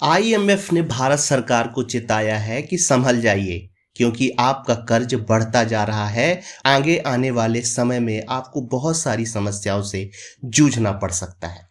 IMF ने भारत सरकार को चेताया है कि संभल जाइए, क्योंकि आपका कर्ज बढ़ता जा रहा है। आगे आने वाले समय में आपको बहुत सारी समस्याओं से जूझना पड़ सकता है।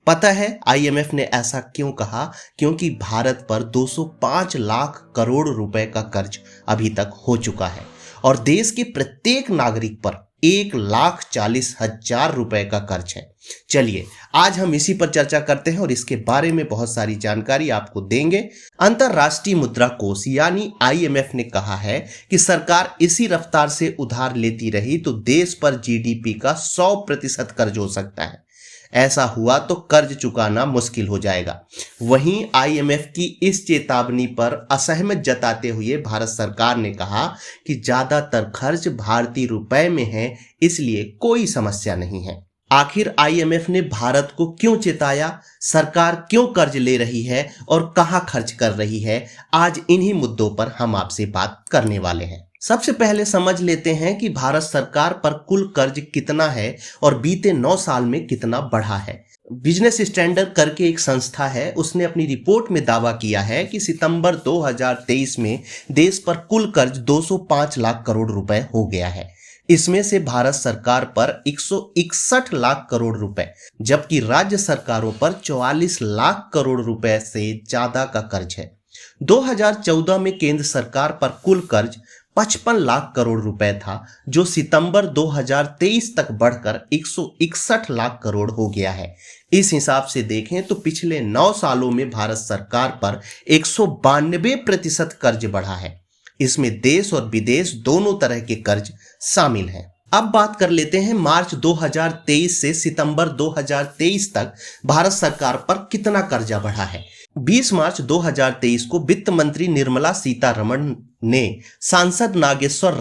पता है आईएमएफ ने ऐसा क्यों कहा? क्योंकि भारत पर 205 लाख करोड़ रुपए का कर्ज अभी तक हो चुका है और देश के प्रत्येक नागरिक पर 1,40,000 रुपए का कर्ज है। चलिए आज हम इसी पर चर्चा करते हैं और इसके बारे में बहुत सारी जानकारी आपको देंगे। अंतर्राष्ट्रीय मुद्रा कोष यानी आईएमएफ ने कहा है कि सरकार इसी रफ्तार से उधार लेती रही तो देश पर जीडीपी का 100% कर्ज हो सकता है। ऐसा हुआ तो कर्ज चुकाना मुश्किल हो जाएगा। वहीं आईएमएफ की इस चेतावनी पर असहमत जताते हुए भारत सरकार ने कहा कि ज्यादातर खर्च भारतीय रुपए में है, इसलिए कोई समस्या नहीं है। आखिर आईएमएफ ने भारत को क्यों चेताया, सरकार क्यों कर्ज ले रही है और कहां खर्च कर रही है, आज इन्हीं मुद्दों पर हम आपसे बात करने वाले हैं। सबसे पहले समझ लेते हैं कि भारत सरकार पर कुल कर्ज कितना है और बीते 9 साल में कितना बढ़ा है। बिजनेस स्टैंडर्ड करके एक संस्था है, उसने अपनी रिपोर्ट में दावा किया है कि सितंबर 2023 में देश पर कुल कर्ज 205 लाख करोड़ रुपए हो गया है। इसमें से भारत सरकार पर 161 लाख करोड़ रुपए जबकि राज्य सरकारों पर 44 लाख करोड़ रुपए से ज्यादा का कर्ज है। 2014 में केंद्र सरकार पर कुल कर्ज 55 लाख करोड़ रुपए था, जो सितंबर 2023 तक बढ़कर 161 लाख करोड़ हो गया है। इस हिसाब से देखें तो पिछले 9 सालों में भारत सरकार पर 192% कर्ज बढ़ा है। इसमें देश और विदेश दोनों तरह के कर्ज शामिल हैं। अब बात कर लेते हैं मार्च 2023 से सितंबर 2023 तक भारत सरकार पर कितना कर्जा बढ़ा है। 20 मार्च 2023 को वित्त मंत्री निर्मला सीतारमण ने सांसद नागेश्वर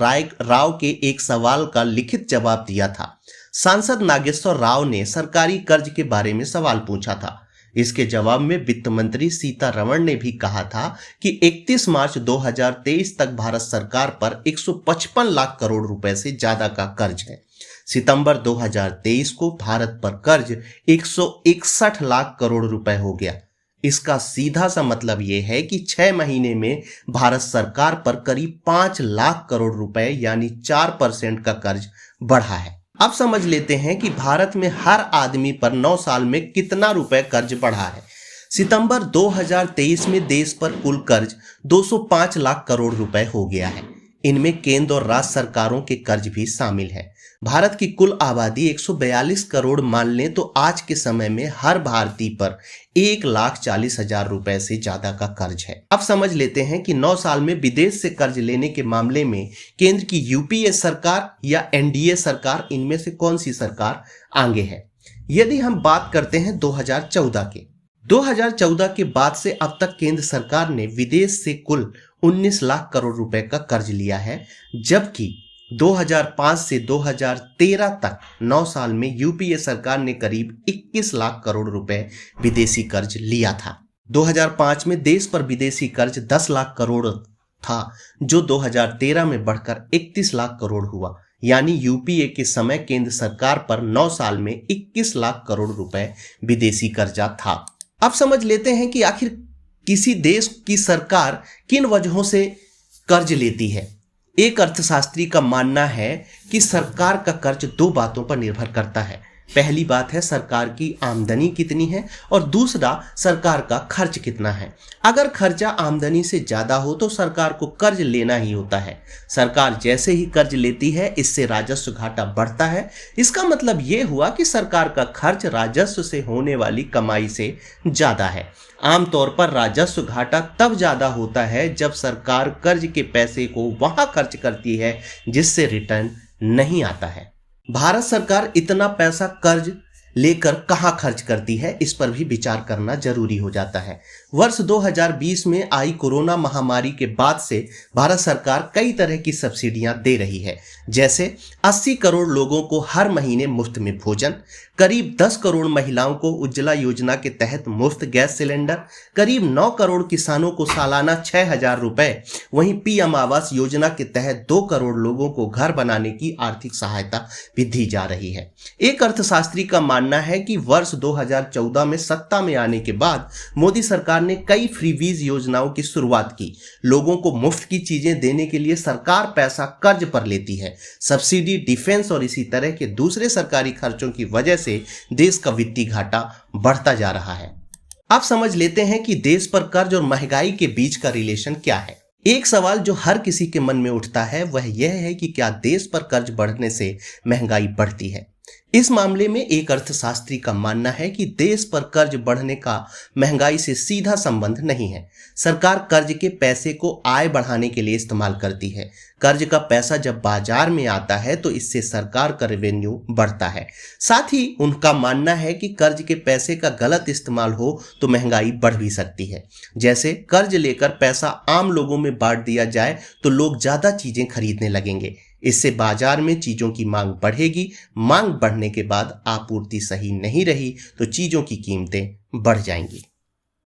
राव के एक सवाल का लिखित जवाब दिया था। सांसद नागेश्वर राव ने सरकारी कर्ज के बारे में सवाल पूछा था। इसके जवाब में वित्त मंत्री सीतारमण ने भी कहा था कि 31 मार्च 2023 तक भारत सरकार पर 155 लाख करोड़ रुपए से ज्यादा का कर्ज है। सितंबर 2023 को भारत पर कर्ज 161 लाख करोड़ रुपए हो गया। इसका सीधा सा मतलब यह है कि 6 महीने में भारत सरकार पर करीब 5 लाख करोड़ रुपए यानी 4% का कर्ज बढ़ा है। अब समझ लेते हैं कि भारत में हर आदमी पर 9 साल में कितना रुपए कर्ज बढ़ा है। सितंबर 2023 में देश पर कुल कर्ज 205 लाख करोड़ रुपए हो गया है। इनमें केंद्र और राज्य सरकारों के कर्ज भी शामिल है। भारत की कुल आबादी 142 करोड़ मान लें तो आज के समय में हर भारतीय पर 1,40,000 रुपए से ज्यादा का कर्ज है। अब समझ लेते हैं कि 9 साल में विदेश से कर्ज लेने के मामले में केंद्र की यूपीए सरकार या एनडीए सरकार, इनमें से कौन सी सरकार आगे है। यदि हम बात करते हैं 2014 के बाद से अब तक केंद्र सरकार ने विदेश से कुल 19 लाख करोड़ रुपए का कर्ज लिया है, जबकि 2005 से 2013 तक 9 साल में यूपीए सरकार ने करीब 21 लाख करोड़ रुपए विदेशी कर्ज लिया था। 2005 में देश पर विदेशी कर्ज 10 लाख करोड़ था, जो 2013 में बढ़कर 31 लाख करोड़ हुआ। यानी यूपीए के समय केंद्र सरकार पर 9 साल में 21 लाख करोड़ रुपए विदेशी कर्जा था। अब समझ लेते हैं कि आखिर किसी देश की सरकार किन वजहों से कर्ज लेती है। एक अर्थशास्त्री का मानना है कि सरकार का कर्ज 2 बातों पर निर्भर करता है। पहली बात है सरकार की आमदनी कितनी है और दूसरा सरकार का खर्च कितना है। अगर खर्चा आमदनी से ज्यादा हो तो सरकार को कर्ज लेना ही होता है। सरकार जैसे ही कर्ज लेती है इससे राजस्व घाटा बढ़ता है। इसका मतलब ये हुआ कि सरकार का खर्च राजस्व से होने वाली कमाई से ज्यादा है। आमतौर पर राजस्व घाटा तब ज्यादा होता है जब सरकार कर्ज के पैसे को वहां खर्च करती है जिससे रिटर्न नहीं आता है। भारत सरकार इतना पैसा कर्ज लेकर कहां खर्च करती है, इस पर भी विचार करना जरूरी हो जाता है। वर्ष 2020 में आई कोरोना महामारी के बाद से भारत सरकार कई तरह की सब्सिडियां दे रही है, जैसे 80 करोड़ लोगों को हर महीने मुफ्त में भोजन, करीब 10 करोड़ महिलाओं को उज्ज्वला योजना के तहत मुफ्त गैस सिलेंडर, करीब 9 करोड़ किसानों को सालाना 6,000 रुपए, वहीं पीएम आवास योजना के तहत 2 करोड़ लोगों को घर बनाने की आर्थिक सहायता भी दी जा रही है। एक अर्थशास्त्री का मानना है कि वर्ष 2014 में सत्ता में आने के बाद मोदी सरकार ने कई फ्रीबीज योजनाओं की शुरुआत की। लोगों को मुफ्त की चीजें देने के लिए सरकार पैसा कर्ज पर लेती है। सब्सिडी, डिफेंस और इसी तरह के दूसरे सरकारी खर्चों की वजह से देश का वित्तीय घाटा बढ़ता जा रहा है। अब समझ लेते हैं कि देश पर कर्ज और महंगाई के बीच का रिलेशन क्या है। एक सवाल जो हर किसी के मन में उठता है वह यह है कि क्या देश पर कर्ज बढ़ने से महंगाई बढ़ती है। इस मामले में एक अर्थशास्त्री का मानना है कि देश पर कर्ज बढ़ने का महंगाई से सीधा संबंध नहीं है। सरकार कर्ज के पैसे को आय बढ़ाने के लिए इस्तेमाल करती है। कर्ज का पैसा जब बाजार में आता है तो इससे सरकार का रेवेन्यू बढ़ता है। साथ ही उनका मानना है कि कर्ज के पैसे का गलत इस्तेमाल हो तो महंगाई बढ़ भी सकती है। जैसे कर्ज लेकर पैसा आम लोगों में बांट दिया जाए तो लोग ज्यादा चीजें खरीदने लगेंगे। इससे बाजार में चीजों की मांग बढ़ेगी। मांग बढ़ने के बाद आपूर्ति सही नहीं रही तो चीजों की कीमतें बढ़ जाएंगी।